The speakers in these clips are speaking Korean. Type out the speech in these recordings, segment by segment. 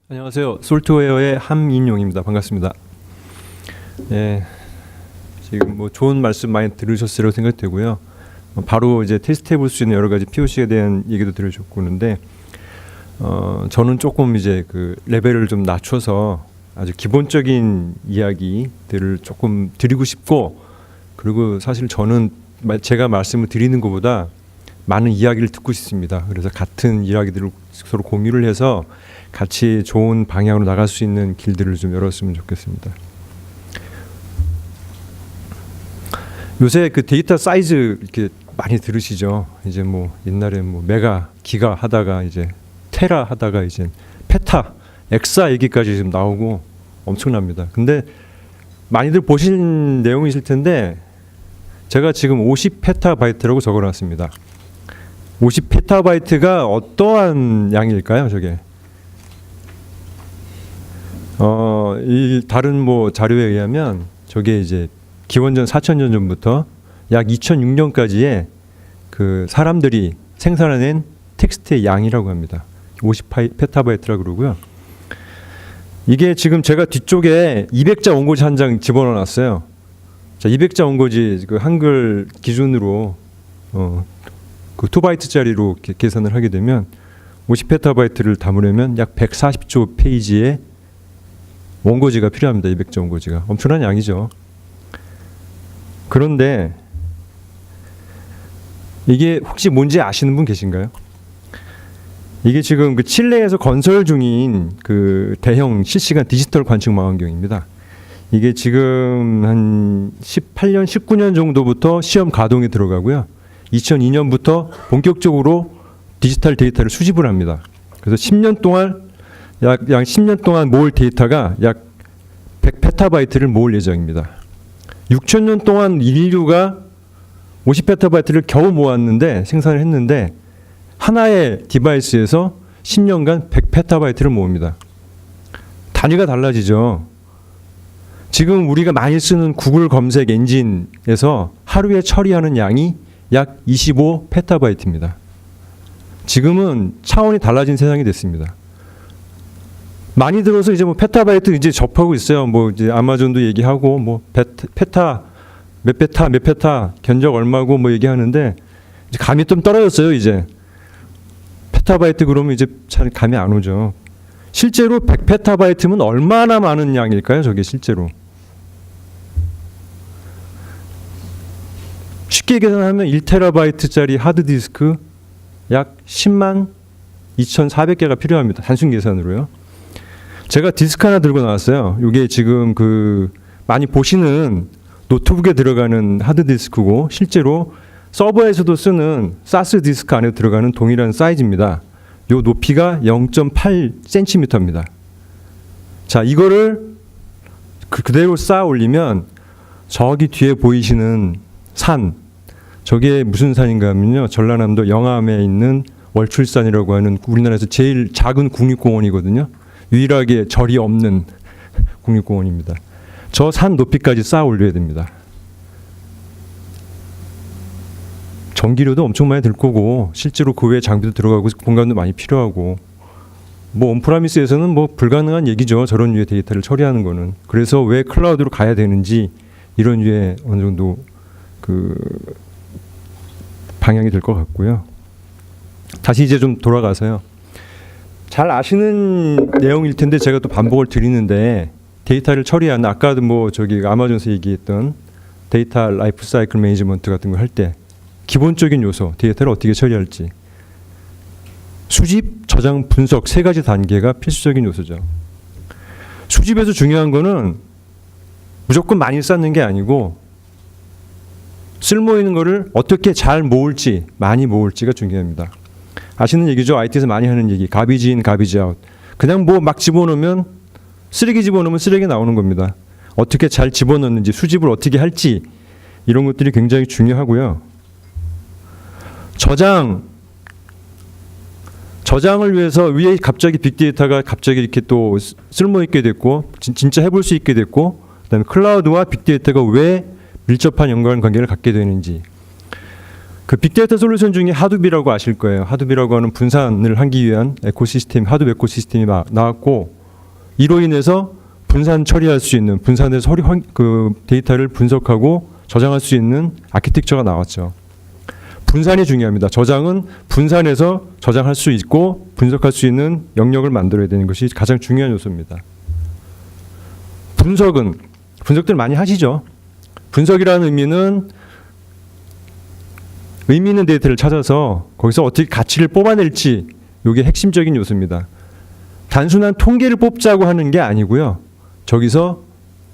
안녕하세요. 솔트웨어의 함인용입니다. 반갑습니다. 예, 지금 뭐 좋은 말씀 많이 들으셨으리라고 생각되고요. 바로 이제 테스트해 볼 수 있는 여러 가지 POC에 대한 얘기도 들으셨고 그런데 저는 조금 이제 그 레벨을 좀 낮춰서 아주 기본적인 이야기들을 조금 드리고 싶고, 그리고 사실 저는 제가 말씀을 드리는 것보다 많은 이야기를 듣고 싶습니다. 그래서 같은 이야기들을 서로 공유를 해서 같이 좋은 방향으로 나갈 수 있는 길들을 좀 열었으면 좋겠습니다. 요새 그 데이터 사이즈 이렇게 많이 들으시죠? 이제 뭐 옛날에 뭐 메가, 기가 하다가 이제 테라 하다가 이제 페타, 엑사 얘기까지 지금 나오고 엄청납니다. 근데 많이들 보신 내용이 있을 텐데 제가 지금 50페타바이트라고 적어놨습니다. 50페타바이트가 어떠한 양일까요, 저게? 이 다른 뭐 자료에 의하면 저게 이제 기원전 4,000년 전부터 약 2006년까지의 그 사람들이 생산해낸 텍스트의 양이라고 합니다. 50페타바이트라고 그러고요. 이게 지금 제가 뒤쪽에 200자 원고지 한 장 집어넣어 놨어요. 자, 200자 원고지 그 한글 기준으로 그 2바이트짜리로 계산을 하게 되면 50페타바이트를 담으려면 약 140조 페이지의 원고지가 필요합니다. 200자 원고지가. 엄청난 양이죠. 그런데 이게 혹시 뭔지 아시는 분 계신가요? 이게 지금 그 칠레에서 건설 중인 그 대형 실시간 디지털 관측 망원경입니다. 이게 지금 한 18년, 19년 정도부터 시험 가동에 들어가고요. 2002년부터 본격적으로 디지털 데이터를 수집을 합니다. 그래서 10년 동안 약 10년 동안 모을 데이터가 약 100페타바이트를 모을 예정입니다. 6,000년 동안 인류가 50페타바이트를 겨우 모았는데, 생산을 했는데 하나의 디바이스에서 10년간 100페타바이트를 모읍니다. 단위가 달라지죠. 지금 우리가 많이 쓰는 구글 검색 엔진에서 하루에 처리하는 양이 약 25페타바이트입니다. 지금은 차원이 달라진 세상이 됐습니다. 많이 들어서 이제 뭐 페타바이트 이제 접하고 있어요. 뭐 이제 아마존도 얘기하고 뭐 페타 몇 페타 견적 얼마고 뭐 얘기하는데 이제 감이 좀 떨어졌어요. 이제 페타바이트 그러면 이제 잘 감이 안 오죠. 실제로 100페타바이트면 얼마나 많은 양일까요? 저게 실제로. 쉽게 계산하면 1테라바이트짜리 하드디스크 약 10만 2,400개가 필요합니다. 단순 계산으로요. 제가 디스크 하나 들고 나왔어요. 이게 지금 그 많이 보시는 노트북에 들어가는 하드디스크고, 실제로 서버에서도 쓰는 사스 디스크 안에 들어가는 동일한 사이즈입니다. 요 높이가 0.8cm입니다. 자, 이거를 그대로 쌓아 올리면 저기 뒤에 보이시는 산, 저게 무슨 산인가 하면요, 전라남도 영암에 있는 월출산이라고 하는 우리나라에서 제일 작은 국립공원이거든요. 유일하게 절이 없는 국립공원입니다. 저 산 높이까지 쌓아 올려야 됩니다. 전기료도 엄청 많이 들 거고, 실제로 그 외에 장비도 들어가고 공간도 많이 필요하고, 뭐 온프라미스에서는 뭐 불가능한 얘기죠. 저런 류의 데이터를 처리하는 거는. 그래서 왜 클라우드로 가야 되는지, 이런 류의 어느 정도 그 방향이 될 것 같고요. 다시 이제 좀 돌아가서요. 잘 아시는 내용일 텐데 제가 또 반복을 드리는데, 데이터를 처리하는, 아까도 뭐 저기 아마존에서 얘기했던 데이터 라이프 사이클 매니지먼트 같은 거 할 때 기본적인 요소, 데이터를 어떻게 처리할지, 수집, 저장, 분석 세 가지 단계가 필수적인 요소죠. 수집에서 중요한 거는 무조건 많이 쌓는 게 아니고 쓸모 있는 거를 어떻게 잘 모을지, 많이 모을지가 중요합니다. 아시는 얘기죠. IT에서 많이 하는 얘기. 가비지 인, 가비지 아웃. 그냥 뭐 막 집어넣으면, 쓰레기 집어넣으면 쓰레기 나오는 겁니다. 어떻게 잘 집어넣는지, 수집을 어떻게 할지, 이런 것들이 굉장히 중요하고요. 저장을 위해서 위에 갑자기 빅데이터가 갑자기 이렇게 또 쓸모 있게 됐고, 진짜 해볼 수 있게 됐고, 그다음에 클라우드와 빅데이터가 왜 밀접한 연관관계를 갖게 되는지, 그 빅데이터 솔루션 중에 하둡이라고 아실 거예요. 하둡이라고 하는 분산을 하기 위한 에코시스템, 하둡 에코시스템이 나왔고, 이로 인해서 분산 처리할 수 있는, 분산해서 그 데이터를 분석하고 저장할 수 있는 아키텍처가 나왔죠. 분산이 중요합니다. 저장은 분산해서 저장할 수 있고 분석할 수 있는 영역을 만들어야 되는 것이 가장 중요한 요소입니다. 분석들 많이 하시죠. 분석이라는 의미는 의미 있는 데이터를 찾아서 거기서 어떻게 가치를 뽑아낼지, 이게 핵심적인 요소입니다. 단순한 통계를 뽑자고 하는 게 아니고요. 저기서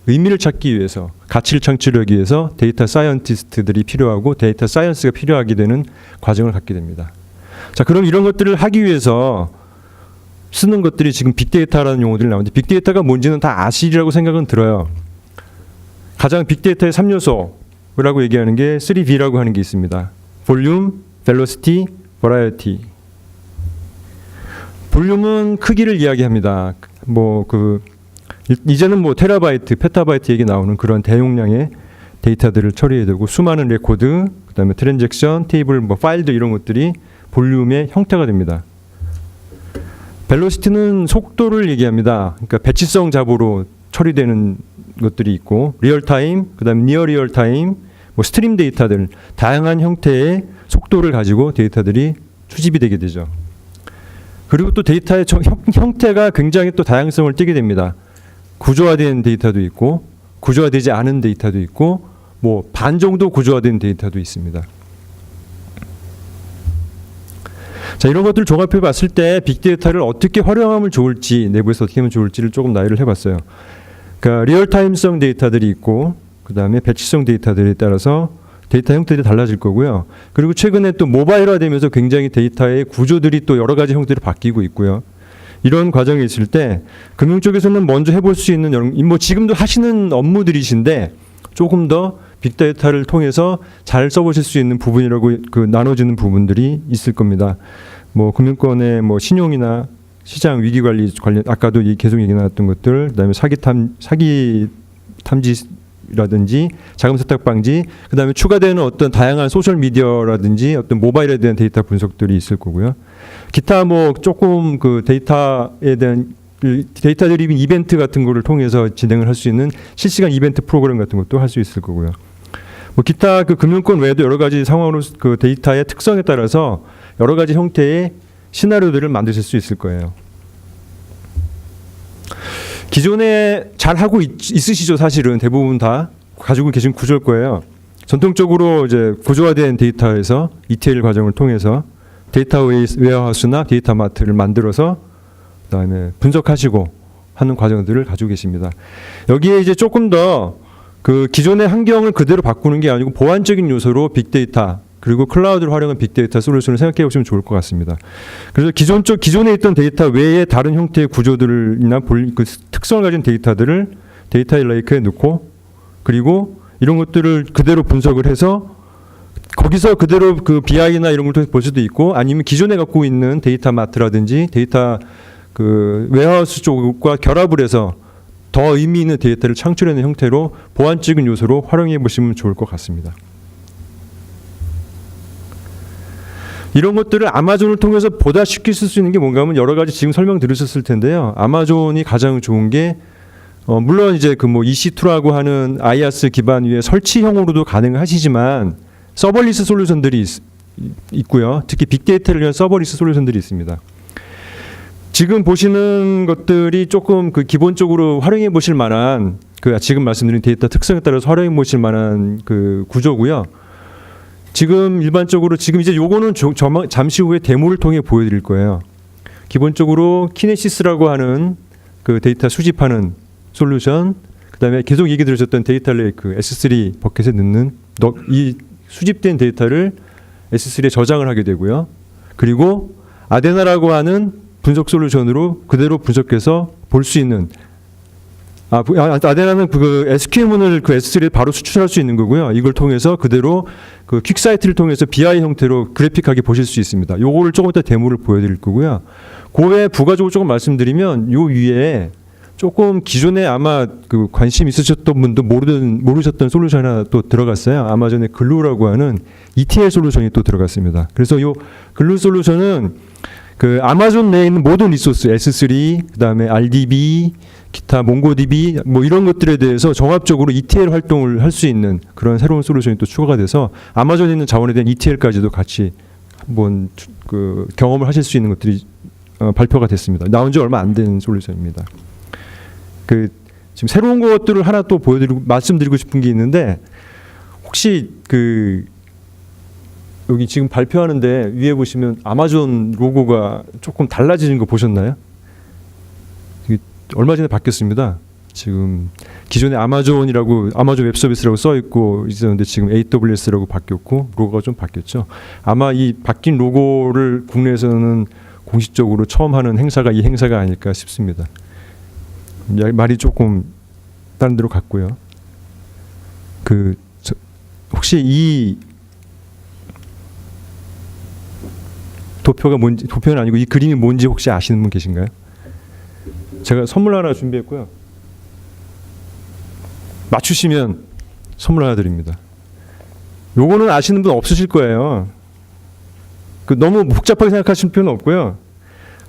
의미를 찾기 위해서, 가치를 창출하기 위해서 데이터 사이언티스트들이 필요하고 데이터 사이언스가 필요하게 되는 과정을 갖게 됩니다. 자, 그럼 이런 것들을 하기 위해서 쓰는 것들이 지금 빅데이터라는 용어들이 나오는데, 빅데이터가 뭔지는 다 아시리라고 생각은 들어요. 가장 빅데이터의 3요소라고 얘기하는 게 3V라고 하는 게 있습니다. 볼륨, 벨로시티, 버라이어티. 볼륨은 크기를 이야기합니다. 이제는 테라바이트, 페타바이트 얘기 나오는 그런 대용량의 데이터들을 처리해야 되고, 수많은 레코드, 그다음에 트랜잭션, 테이블, 파일들, 이런 것들이 볼륨의 형태가 됩니다. 벨로시티는 속도를 얘기합니다. 그러니까 배치성 잡으로 처리되는 것들이 있고, 리얼타임, 그다음에 니어 리얼타임, 스트림 데이터들, 다양한 형태의 속도를 가지고 데이터들이 수집이 되게 되죠. 그리고 또 데이터의 형태가 굉장히 또 다양성을 띠게 됩니다. 구조화된 데이터도 있고, 구조화되지 않은 데이터도 있고, 반 정도 구조화된 데이터도 있습니다. 자, 이런 것들을 종합해 봤을 때 빅데이터를 어떻게 활용하면 좋을지, 내부에서 어떻게 하면 좋을지를 조금 나열을 해봤어요. 그러니까 리얼타임성 데이터들이 있고, 그 다음에 배치성 데이터들에 따라서 데이터 형태들이 달라질 거고요. 그리고 최근에 또 모바일화되면서 굉장히 데이터의 구조들이 또 여러 가지 형태로 바뀌고 있고요. 이런 과정이 있을 때 금융 쪽에서는 먼저 해볼 수 있는 지금도 하시는 업무들이신데 조금 더 빅데이터를 통해서 잘 써보실 수 있는 부분이라고 나눠지는 부분들이 있을 겁니다. 금융권의 신용이나 시장 위기 관리 아까도 계속 얘기 나왔던 것들, 그다음에 사기 탐지라든지 자금 세탁 방지, 그다음에 추가되는 어떤 다양한 소셜 미디어라든지 어떤 모바일에 대한 데이터 분석들이 있을 거고요. 기타 조금 데이터에 대한 데이터 드리븐 이벤트 같은 거를 통해서 진행을 할 수 있는 실시간 이벤트 프로그램 같은 것도 할 수 있을 거고요. 기타 금융권 외에도 여러 가지 상황으로 데이터의 특성에 따라서 여러 가지 형태의 시나리오들을 만드실 수 있을 거예요. 기존에 잘 하고 있으시죠. 사실은 대부분 다 가지고 계신 구조일 거예요. 전통적으로 이제 구조화된 데이터에서 ETL 과정을 통해서 데이터 웨어하우스나 데이터 마트를 만들어서 그다음에 분석하시고 하는 과정들을 가지고 계십니다. 여기에 이제 조금 더 기존의 환경을 그대로 바꾸는 게 아니고 보완적인 요소로 빅데이터 그리고 클라우드를 활용한 빅데이터 솔루션을 생각해 보시면 좋을 것 같습니다. 그래서 기존에 있던 데이터 외에 다른 형태의 구조들이나 특성을 가진 데이터들을 데이터 레이크에 넣고, 그리고 이런 것들을 그대로 분석을 해서 거기서 그대로 BI나 이런 걸 통해서 볼 수도 있고, 아니면 기존에 갖고 있는 데이터 마트라든지 데이터 웨어하우스 쪽과 결합을 해서 더 의미 있는 데이터를 창출하는 형태로 보완적인 요소로 활용해 보시면 좋을 것 같습니다. 이런 것들을 아마존을 통해서 보다 쉽게 쓸 수 있는 게 뭔가 하면 여러 가지 지금 설명 들으셨을 텐데요. 아마존이 가장 좋은 게 물론 이제 EC2라고 하는 IaaS 기반 위에 설치형으로도 가능하시지만 서버리스 솔루션들이 있고요. 특히 빅데이터를 위한 서버리스 솔루션들이 있습니다. 지금 보시는 것들이 조금 기본적으로 활용해 보실 만한 지금 말씀드린 데이터 특성에 따라서 활용해 보실 만한 구조고요. 지금 일반적으로 이제 요거는 잠시 후에 데모를 통해 보여드릴 거예요. 기본적으로 키네시스라고 하는 데이터 수집하는 솔루션, 그다음에 계속 얘기 들으셨던 데이터 레이크 S3 버켓에 넣는 이 수집된 데이터를 S3에 저장을 하게 되고요. 그리고 아데나라고 하는 분석 솔루션으로 그대로 분석해서 볼 수 있는 아데나는 SQL문을 S3에 바로 수출할 수 있는 거고요. 이걸 통해서 그대로 퀵사이트를 통해서 BI 형태로 그래픽하게 보실 수 있습니다. 요거를 조금 이따 데모를 보여드릴 거고요. 그 외에 부가적으로 조금 말씀드리면 요 위에 조금 기존에 아마 관심 있으셨던 분도 모르셨던 솔루션이 하나 또 들어갔어요. 아마존의 글루라고 하는 ETL 솔루션이 또 들어갔습니다. 그래서 요 글루 솔루션은 그 아마존 내에 있는 모든 리소스 S3, 그다음에 RDB, 기타 몽고DB 뭐 이런 것들에 대해서 종합적으로 ETL 활동을 할 수 있는 그런 새로운 솔루션이 또 추가가 돼서 아마존에 있는 자원에 대한 ETL까지도 같이 한번 그 경험을 하실 수 있는 것들이 발표가 됐습니다. 나온 지 얼마 안 된 솔루션입니다. 그 지금 새로운 것들을 하나 또 보여드리고 말씀드리고 싶은 게 있는데 혹시 그 여기 지금 발표하는데 위에 보시면 아마존 로고가 조금 달라지는 거 보셨나요? 얼마 전에 바뀌었습니다. 지금 기존에 아마존이라고 아마존 웹 서비스라고 써 있고 있었는데 지금 AWS라고 바뀌었고 로고가 좀 바뀌었죠. 아마 이 바뀐 로고를 국내에서는 공식적으로 처음 하는 행사가 이 행사가 아닐까 싶습니다. 말이 조금 다른 데로 갔고요. 그 혹시 이 도표가 뭔지, 도표는 아니고 이 그림이 뭔지 혹시 아시는 분 계신가요? 제가 선물 하나 준비했고요. 맞추시면 선물 하나 드립니다. 요거는 아시는 분 없으실 거예요. 그 너무 복잡하게 생각하실 필요는 없고요.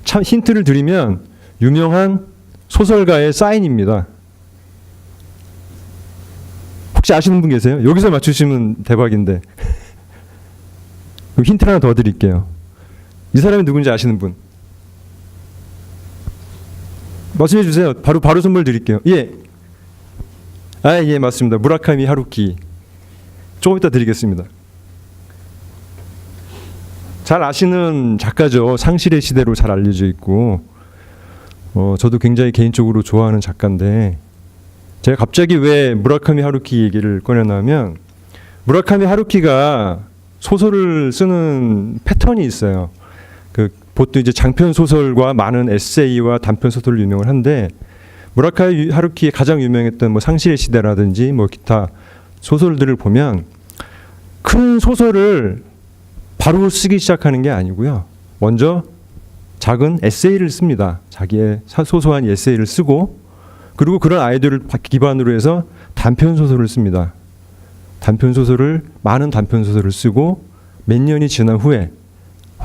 참 힌트를 드리면 유명한 소설가의 사인입니다. 혹시 아시는 분 계세요? 여기서 맞추시면 대박인데. 힌트 하나 더 드릴게요. 이 사람이 누군지 아시는 분? 말씀해 주세요. 바로 선물 드릴게요. 예. 예, 맞습니다. 무라카미 하루키. 조금 이따 드리겠습니다. 잘 아시는 작가죠. 상실의 시대로 잘 알려져 있고 저도 굉장히 개인적으로 좋아하는 작가인데 제가 갑자기 왜 무라카미 하루키 얘기를 꺼내냐면 무라카미 하루키가 소설을 쓰는 패턴이 있어요. 그 보통 이제 장편 소설과 많은 에세이와 단편 소설을 유명을 한데 무라카미 하루키의 가장 유명했던 뭐 상실의 시대라든지 뭐 기타 소설들을 보면 큰 소설을 바로 쓰기 시작하는 게 아니고요. 먼저 작은 에세이를 씁니다. 자기의 소소한 에세이를 쓰고 그리고 그런 아이디어를 기반으로 해서 단편 소설을 씁니다. 많은 단편 소설을 쓰고 몇 년이 지난 후에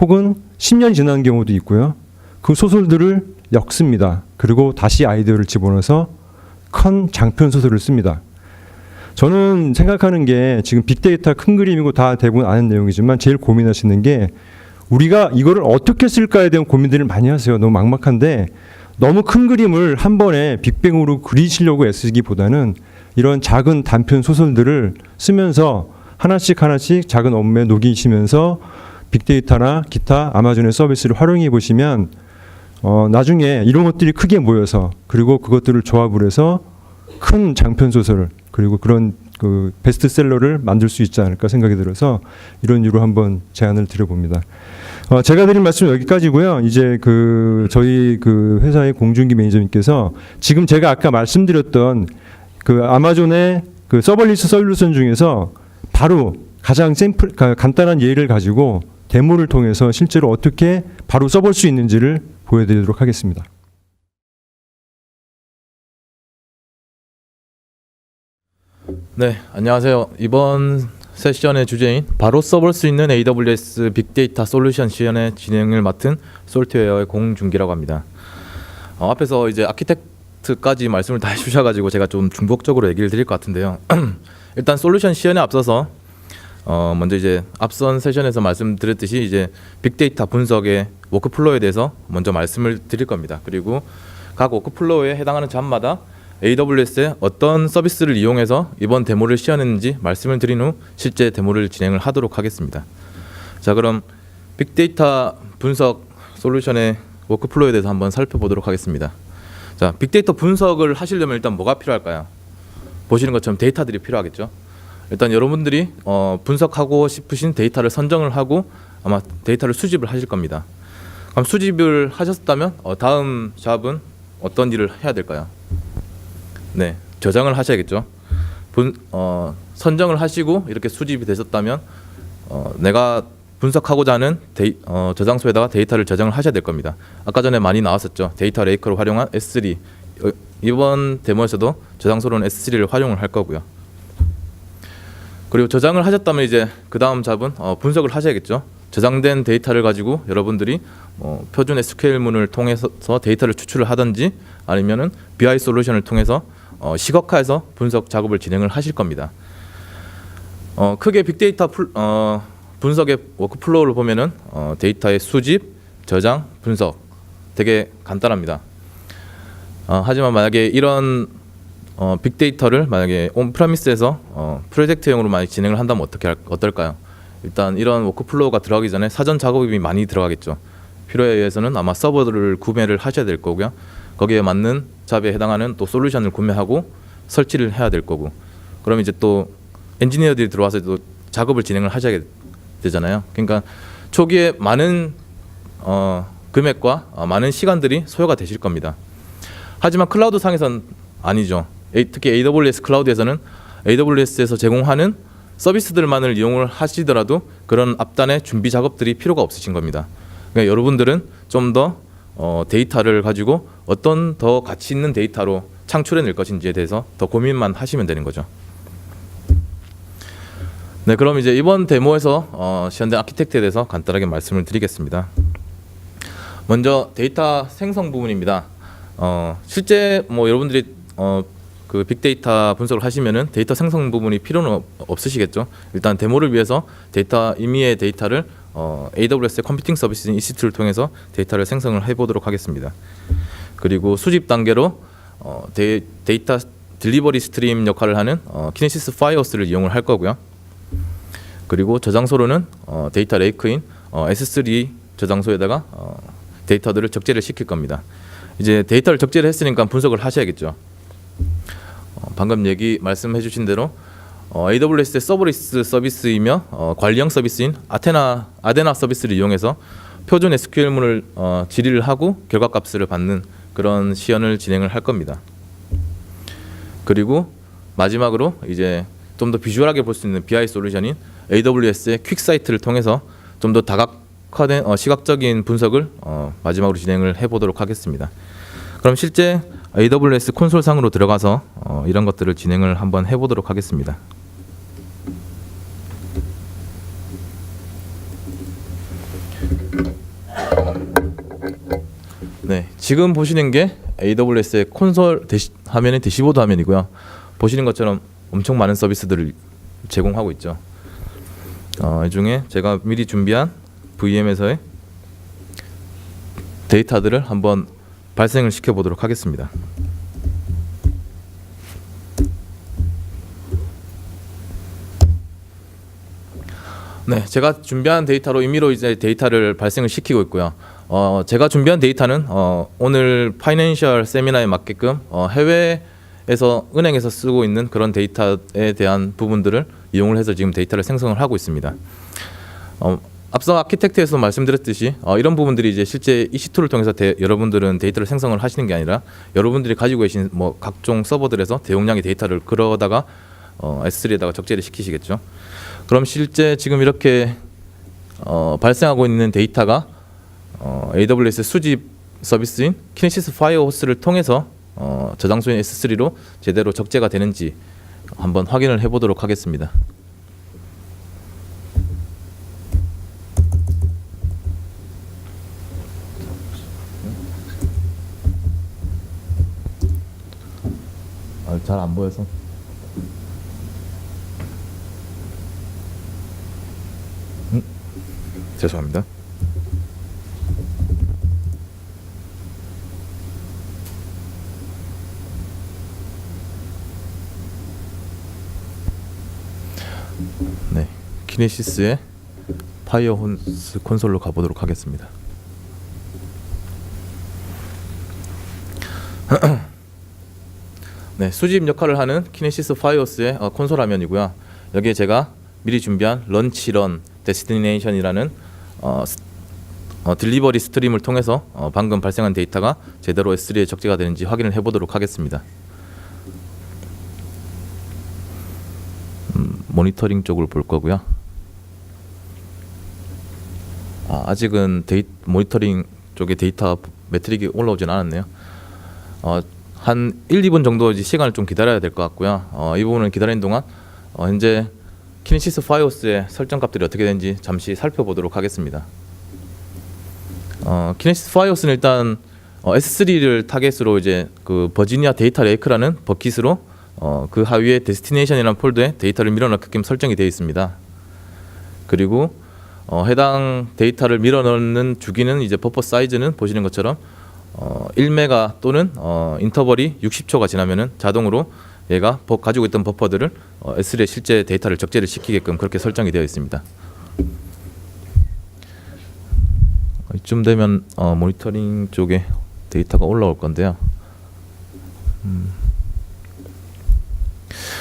혹은 10년 지난 경우도 있고요. 그 소설들을 엮습니다. 그리고 다시 아이디어를 집어넣어서 큰 장편 소설을 씁니다. 저는 생각하는 게 지금 빅데이터 큰 그림이고 다 대부분 아는 내용이지만 제일 고민하시는 게 우리가 이거를 어떻게 쓸까에 대한 고민들을 많이 하세요. 너무 막막한데 너무 큰 그림을 한 번에 빅뱅으로 그리시려고 애쓰기보다는 이런 작은 단편 소설들을 쓰면서 하나씩 작은 업무에 녹이시면서 빅데이터나 기타 아마존의 서비스를 활용해 보시면 나중에 이런 것들이 크게 모여서 그리고 그것들을 조합을 해서 큰 장편 소설을 그리고 그런 그 베스트셀러를 만들 수 있지 않을까 생각이 들어서 이런 이유로 한번 제안을 드려봅니다. 제가 드린 말씀은 여기까지고요. 이제 그 저희 그 회사의 공준기 매니저님께서 지금 제가 아까 말씀드렸던 그 아마존의 그 서버리스 솔루션 중에서 바로 가장 간단한 예를 가지고 데모를 통해서 실제로 어떻게 바로 써볼 수 있는지를 보여드리도록 하겠습니다. 네, 안녕하세요. 이번 세션의 주제인 바로 써볼 수 있는 AWS 빅데이터 솔루션 시연의 진행을 맡은 솔트웨어의 공준기라고 합니다. 앞에서 이제 아키텍트까지 말씀을 다 해주셔가지고 제가 좀 중복적으로 얘기를 드릴 것 같은데요. 일단 솔루션 시연에 앞서서 먼저 이제 앞선 세션에서 말씀드렸듯이 이제 빅데이터 분석의 워크플로우에 대해서 먼저 말씀을 드릴 겁니다. 그리고 각 워크플로우에 해당하는 잡마다 AWS의 어떤 서비스를 이용해서 이번 데모를 시연했는지 말씀을 드린 후 실제 데모를 진행을 하도록 하겠습니다. 자, 그럼 빅데이터 분석 솔루션의 워크플로우에 대해서 한번 살펴보도록 하겠습니다. 자, 빅데이터 분석을 하시려면 일단 뭐가 필요할까요? 보시는 것처럼 데이터들이 필요하겠죠. 일단 여러분들이 분석하고 싶으신 데이터를 선정을 하고 아마 데이터를 수집을 하실 겁니다. 그럼 수집을 하셨다면 다음 잡은 어떤 일을 해야 될까요? 네, 저장을 하셔야겠죠. 선정을 하시고 이렇게 수집이 되셨다면 내가 분석하고자 하는 저장소에다가 데이터를 저장을 하셔야 될 겁니다. 아까 전에 많이 나왔었죠. 데이터 레이크를 활용한 S3. 이번 데모에서도 저장소로는 S3를 활용을 할 거고요. 그리고 저장을 하셨다면 이제 그 다음 잡은 분석을 하셔야겠죠. 저장된 데이터를 가지고 여러분들이 표준 SQL문을 통해서 데이터를 추출을 하든지 아니면은 BI 솔루션을 통해서 시각화해서 분석 작업을 진행을 하실 겁니다. 크게 빅데이터 분석의 워크플로우를 보면은 데이터의 수집, 저장, 분석 되게 간단합니다. 하지만 만약에 이런 빅데이터를 만약에 온프레미스에서 프로젝트형으로 많이 진행을 한다면 어떨까요? 일단 이런 워크플로우가 들어가기 전에 사전 작업이 많이 들어가겠죠. 필요에 의해서는 아마 서버를 구매를 하셔야 될 거고요. 거기에 맞는 잡에 해당하는 또 솔루션을 구매하고 설치를 해야 될 거고. 그럼 이제 또 엔지니어들이 들어와서 또 작업을 진행을 하셔야 되잖아요. 그러니까 초기에 많은 금액과 많은 시간들이 소요가 되실 겁니다. 하지만 클라우드 상에서는 아니죠. 특히 AWS 클라우드에서는 AWS에서 제공하는 서비스들만을 이용을 하시더라도 그런 앞단의 준비 작업들이 필요가 없으신 겁니다. 그러니까 여러분들은 좀 더 데이터를 가지고 어떤 더 가치 있는 데이터로 창출해낼 것인지에 대해서 더 고민만 하시면 되는 거죠. 네, 그럼 이제 이번 데모에서 현대 아키텍트에 대해서 간단하게 말씀을 드리겠습니다. 먼저 데이터 생성 부분입니다. 실제 여러분들이 그 빅데이터 분석을 하시면은 데이터 생성 부분이 필요는 없으시겠죠. 일단 데모를 위해서 임의의 데이터를 AWS의 컴퓨팅 서비스 EC2를 통해서 데이터를 생성을 해보도록 하겠습니다. 그리고 수집 단계로 데이터 딜리버리 스트림 역할을 하는 키네시스 파이어스를 이용을 할 거고요. 그리고 저장소로는 데이터 레이크인 S3 저장소에다가 데이터들을 적재를 시킬 겁니다. 이제 데이터를 적재를 했으니까 분석을 하셔야겠죠. 방금 말씀해 주신 대로 AWS의 서브리스 서비스이며 관리형 서비스인 아데나 서비스를 이용해서 표준 SQL문을 질의를 하고 결과값을 받는 그런 시연을 진행을 할 겁니다. 그리고 마지막으로 이제 좀 더 비주얼하게 볼 수 있는 BI 솔루션인 AWS의 퀵사이트를 통해서 좀 더 다각화된 시각적인 분석을 마지막으로 진행을 해보도록 하겠습니다. 그럼 실제 AWS 콘솔 상으로 들어가서 이런 것들을 진행을 한번 해보도록 하겠습니다. 네, 지금 보시는 게 AWS의 콘솔 화면의 대시보드 화면이고요. 보시는 것처럼 엄청 많은 서비스들을 제공하고 있죠. 이 중에 제가 미리 준비한 VM에서의 데이터들을 한번 발생을 시켜보도록 하겠습니다. 네, 제가 준비한 데이터로 임의로 이제 데이터를 발생을 시키고 있고요. 제가 준비한 데이터는 오늘 파이낸셜 세미나에 맞게끔 해외에서 은행에서 쓰고 있는 그런 데이터에 대한 부분들을 이용을 해서 지금 데이터를 생성을 하고 있습니다. 앞서 아키텍트에서 말씀드렸듯이 이런 부분들이 이제 실제 EC2를 통해서 여러분들은 데이터를 생성을 하시는 게 아니라 여러분들이 가지고 계신 각종 서버들에서 대용량의 데이터를 그러다가 S3에다가 적재를 시키시겠죠. 그럼 실제 지금 이렇게 발생하고 있는 데이터가 AWS 수집 서비스인 키네시스 파이어호스를 통해서 저장소인 S3로 제대로 적재가 되는지 한번 확인을 해보도록 하겠습니다. 잘 안 보여서. 죄송합니다. 네, 키네시스의 파이어호스 콘솔로 가보도록 하겠습니다. 네, 수집 역할을 하는 키네시스 파이어스의 콘솔 화면이고요. 여기에 제가 미리 준비한 런치런 데스티네이션이라는 딜리버리 스트림을 통해서 방금 발생한 데이터가 제대로 S3에 적재가 되는지 확인을 해보도록 하겠습니다. 모니터링 쪽을 볼 거고요. 아직은 모니터링 쪽에 데이터 매트릭이 올라오진 않았네요. 한 1, 2분 정도 시간을 좀 기다려야 될 것 같고요. 이 부분을 기다리는 동안 현재 키네시스 파이오스의 설정 값들이 어떻게 되는지 잠시 살펴보도록 하겠습니다. 키네시스 파이오스는 일단 S3를 타겟으로 이제 그 버지니아 데이터 레이크라는 버킷으로 그 하위에 데스티네이션이라는 폴더에 데이터를 밀어넣게끔 설정이 되어 있습니다. 그리고 해당 데이터를 밀어넣는 주기는 이제 버퍼 사이즈는 보시는 것처럼 1메가 또는 인터벌이 60초가 지나면은 자동으로 얘가 가지고 있던 버퍼들을 S3에 실제 데이터를 적재를 시키게끔 그렇게 설정이 되어 있습니다. 이쯤 되면 모니터링 쪽에 데이터가 올라올 건데요.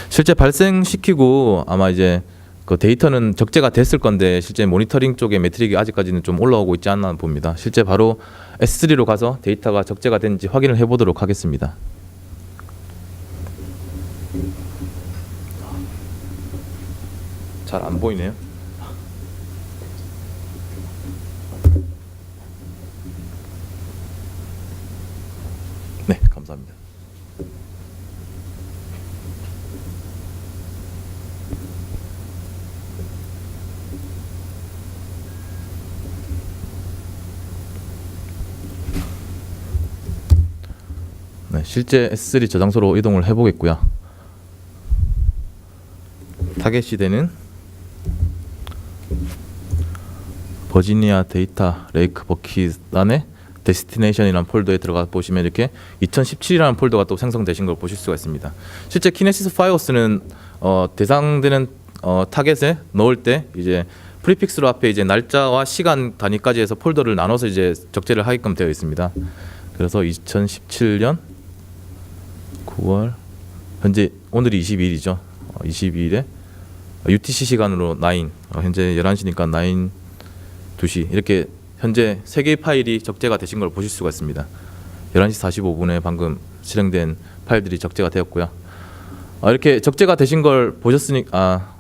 실제 발생시키고 아마 이제 그 데이터는 적재가 됐을 건데 실제 모니터링 쪽의 매트릭이 아직까지는 좀 올라오고 있지 않나 봅니다. 실제 바로 S3로 가서 데이터가 적재가 됐는지 확인을 해보도록 하겠습니다. 잘 안 보이네요. 네, 감사합니다. 네, 실제 S3 저장소로 이동을 해보겠고요. 타겟이 되는 버지니아 데이터 레이크 버킷 안에 데스티네이션이라는 폴더에 들어가 보시면 이렇게 2017이라는 폴더가 또 생성되신 걸 보실 수가 있습니다. 실제 키네시스 파이오스는 대상되는 타겟에 넣을 때 이제 프리픽스로 앞에 이제 날짜와 시간 단위까지 해서 폴더를 나눠서 이제 적재를 하게끔 되어 있습니다. 그래서 2017년 9월 현재 오늘이 22일이죠. 22일에 UTC 시간으로 9 현재 11시니까 9 2시 이렇게 현재 3개의 파일이 적재가 되신 걸 보실 수가 있습니다. 11시 45분에 방금 실행된 파일들이 적재가 되었고요. 이렇게 적재가 되신 걸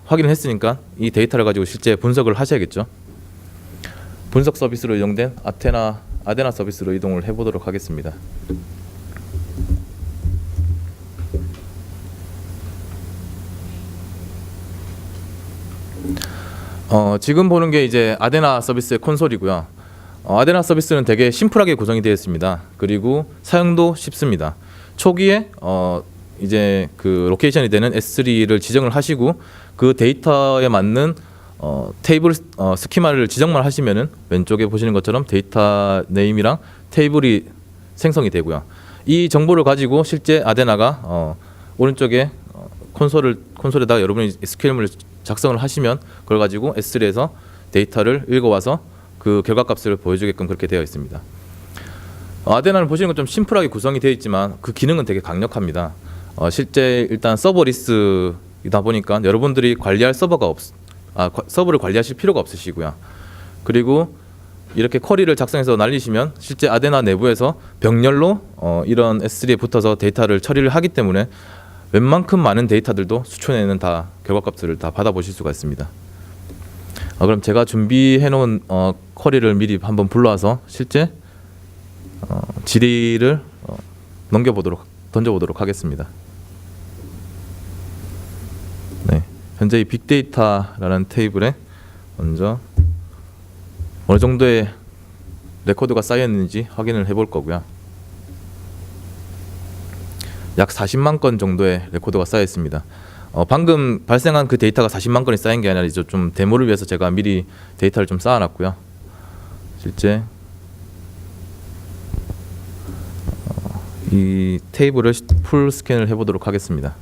확인을 했으니까 이 데이터를 가지고 실제 분석을 하셔야겠죠. 분석 서비스로 이용된 아데나 서비스로 이동을 해보도록 하겠습니다. 지금 보는 게 이제 아데나 서비스의 콘솔이고요. 아데나 서비스는 되게 심플하게 구성이 되어 있습니다. 그리고 사용도 쉽습니다. 초기에 이제 그 로케이션이 되는 S3를 지정을 하시고 그 데이터에 맞는 테이블 스키마를 지정만 하시면은 왼쪽에 보시는 것처럼 데이터 네임이랑 테이블이 생성이 되고요. 이 정보를 가지고 실제 아데나가 오른쪽에 콘솔에다가 여러분이 SQL문을 작성을 하시면 그걸 가지고 S3에서 데이터를 읽어와서 그 결과값을 보여주게끔 그렇게 되어 있습니다. 아데나를 보시는 건 좀 심플하게 구성이 되어 있지만 그 기능은 되게 강력합니다. 실제 일단 서버리스이다 보니까 여러분들이 관리할 서버를 관리하실 필요가 없으시고요. 그리고 이렇게 쿼리를 작성해서 날리시면 실제 아데나 내부에서 병렬로 이런 S3에 붙어서 데이터를 처리를 하기 때문에 웬만큼 많은 데이터들도 수초내는 다 결과값들을 다 받아보실 수가 있습니다. 그럼 제가 준비해 놓은 쿼리를 미리 한번 불러와서 실제 질의를 던져보도록 하겠습니다. 네, 현재 이 빅데이터라는 테이블에 먼저 어느 정도의 레코드가 쌓였는지 확인을 해볼 거고요. 약 40만 건 정도의 레코드가 쌓여 있습니다. 방금 발생한 그 데이터가 40만 건이 쌓인 게 아니라 이제 좀 데모를 위해서 제가 미리 데이터를 좀 쌓아놨고요. 실제 이 테이블을 풀 스캔을 해보도록 하겠습니다.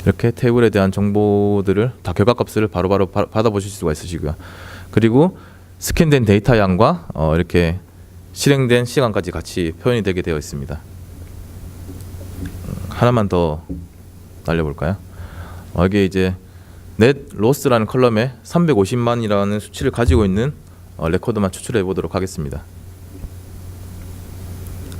이렇게 테이블에 대한 정보들을 다 결과값을 바로바로 받아보실 수가 있으시고요. 그리고 스캔된 데이터 양과 이렇게 실행된 시간까지 같이 표현이 되게 되어 있습니다. 하나만 더 날려볼까요? 이게 이제 넷 로스라는 컬럼에 350만이라는 수치를 가지고 있는 레코드만 추출해 보도록 하겠습니다.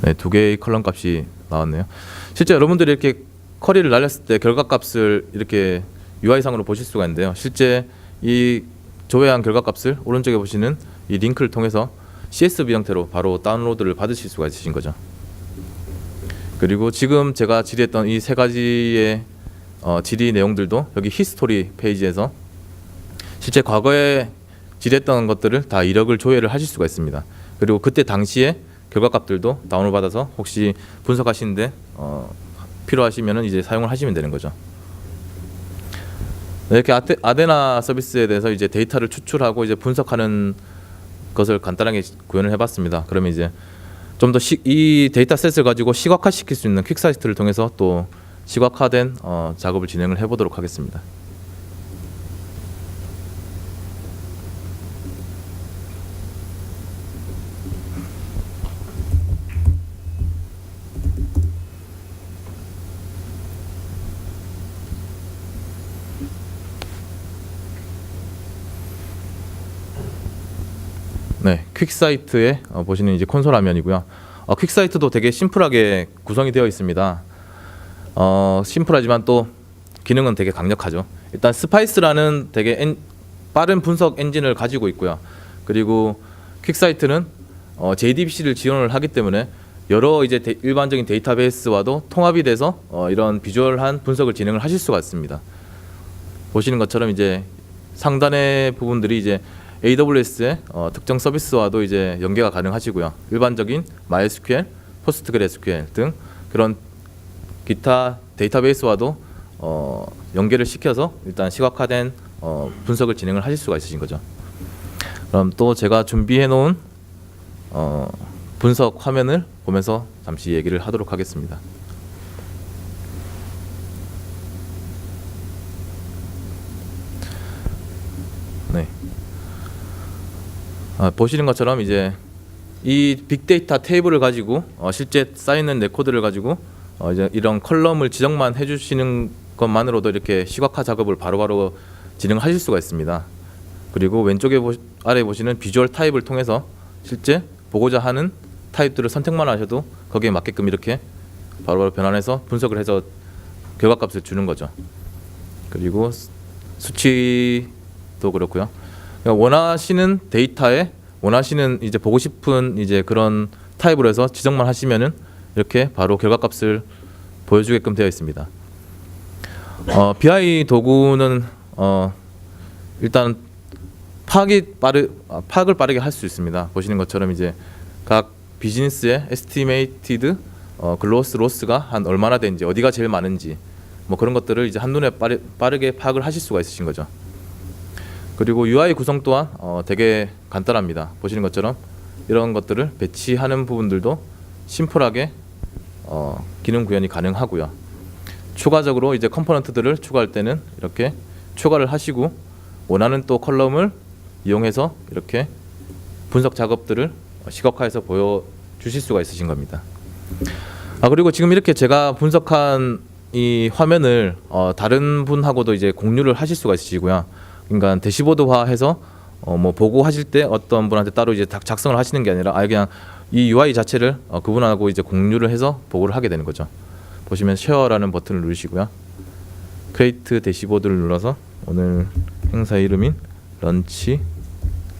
네, 두 개의 컬럼 값이 나왔네요. 실제 여러분들이 이렇게 쿼리를 날렸을 때 결과값을 이렇게 UI상으로 보실 수가 있는데요. 실제 이 조회한 결과값을 오른쪽에 보시는 이 링크를 통해서 CSV 형태로 바로 다운로드를 받으실 수가 있으신 거죠. 그리고 지금 제가 질의했던 이 세 가지의 질의 내용들도 여기 히스토리 페이지에서 실제 과거에 질의했던 것들을 다 이력을 조회를 하실 수가 있습니다. 그리고 그때 당시에 결과값들도 다운로드 받아서 혹시 분석하시는데 필요하시면은 이제 사용을 하시면 되는 거죠. 네, 이렇게 아데나 서비스에 대해서 이제 데이터를 추출하고 이제 분석하는 것을 간단하게 구현을 해봤습니다. 그러면 이제 좀 더 이 데이터셋을 가지고 시각화시킬 수 있는 퀵사이트를 통해서 또 시각화된 작업을 진행을 해보도록 하겠습니다. 네, 퀵사이트에 보시는 이제 콘솔 화면이고요. 퀵사이트도 되게 심플하게 구성이 되어 있습니다. 심플하지만 또 기능은 되게 강력하죠. 일단 스파이스라는 되게 빠른 분석 엔진을 가지고 있고요. 그리고 퀵사이트는 JDBC를 지원을 하기 때문에 여러 이제 일반적인 데이터베이스와도 통합이 돼서 이런 비주얼한 분석을 진행을 하실 수가 있습니다. 보시는 것처럼 이제 상단의 부분들이 이제 AWS의 특정 서비스와도 이제 연계가 가능하시고요. 일반적인 MySQL, PostgreSQL 등 그런 기타 데이터베이스와도 연계를 시켜서 일단 시각화된 분석을 진행을 하실 수가 있으신 거죠. 그럼 또 제가 준비해 놓은 분석 화면을 보면서 잠시 얘기를 하도록 하겠습니다. 네. 보시는 것처럼 이제 이 빅데이터 테이블을 가지고 실제 쌓이는 레코드를 가지고 이제 이런 컬럼을 지정만 해주시는 것만으로도 이렇게 시각화 작업을 바로바로 진행하실 수가 있습니다. 그리고 왼쪽에 아래 보시는 비주얼 타입을 통해서 실제 보고자 하는 타입들을 선택만 하셔도 거기에 맞게끔 이렇게 바로바로 변환해서 분석을 해서 결과값을 주는 거죠. 그리고 수치도 그렇고요. 원하시는 데이터에 원하시는 이제 보고 싶은 이제 그런 타입으로 해서 지정만 하시면은 이렇게 바로 결과값을 보여주게끔 되어 있습니다. BI 도구는 일단 파악을 빠르게 할 수 있습니다. 보시는 것처럼 이제 각 비즈니스의 에스티메이티드 글로스 로스가 한 얼마나 되는지, 어디가 제일 많은지 뭐 그런 것들을 이제 한눈에 빠르게 파악을 하실 수가 있으신 거죠. 그리고 UI 구성 또한 되게 간단합니다. 보시는 것처럼 이런 것들을 배치하는 부분들도 심플하게 기능 구현이 가능하고요. 추가적으로 이제 컴포넌트들을 추가할 때는 이렇게 추가를 하시고 원하는 또 컬럼을 이용해서 이렇게 분석 작업들을 시각화해서 보여주실 수가 있으신 겁니다. 그리고 지금 이렇게 제가 분석한 이 화면을 다른 분하고도 이제 공유를 하실 수가 있으시고요. 그러니까 대시보드화해서 뭐 보고하실 때 어떤 분한테 따로 이제 작성을 하시는 게 아니라 아예 그냥 이 UI 자체를 그분하고 이제 공유를 해서 보고를 하게 되는 거죠. 보시면 쉐어라는 버튼을 누르시고요. 크리에이트 대시보드를 눌러서 오늘 행사 이름인 런치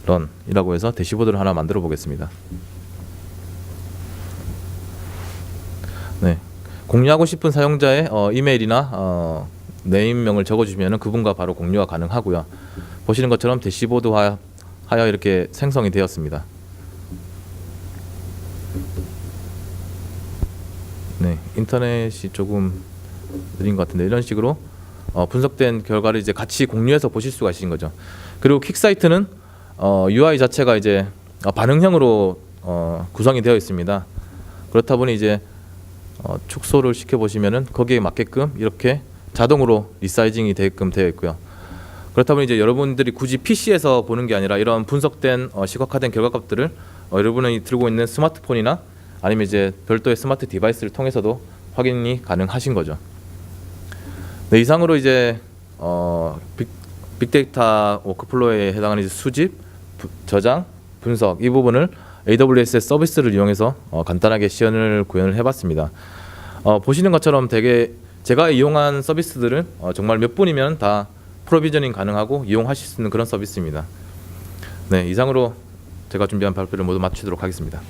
런이라고 해서 대시보드를 하나 만들어 보겠습니다. 네, 공유하고 싶은 사용자의 이메일이나 네임명을 적어주시면 그분과 바로 공유가 가능하고요. 보시는 것처럼 대시보드화 하여 이렇게 생성이 되었습니다. 네, 인터넷이 조금 느린 것 같은데 이런 식으로 분석된 결과를 이제 같이 공유해서 보실 수가 있으신 거죠. 그리고 퀵사이트는 UI 자체가 이제 반응형으로 구성이 되어 있습니다. 그렇다 보니 이제 축소를 시켜 보시면은 거기에 맞게끔 이렇게 자동으로 리사이징이 되게끔 되어 있고요. 그렇다 보니 이제 여러분들이 굳이 PC에서 보는 게 아니라 이런 분석된 시각화된 결과값들을 여러분이 들고 있는 스마트폰이나 아니면 이제 별도의 스마트 디바이스를 통해서도 확인이 가능하신 거죠. 네, 이상으로 이제 빅데이터 워크플로우에 해당하는 이제 수집, 저장, 분석 이 부분을 AWS의 서비스를 이용해서 간단하게 시연을 구현을 해봤습니다. 보시는 것처럼 되게 제가 이용한 서비스들은 정말 몇 분이면 다 프로비저닝 가능하고 이용하실 수 있는 그런 서비스입니다. 네, 이상으로 제가 준비한 발표를 모두 마치도록 하겠습니다.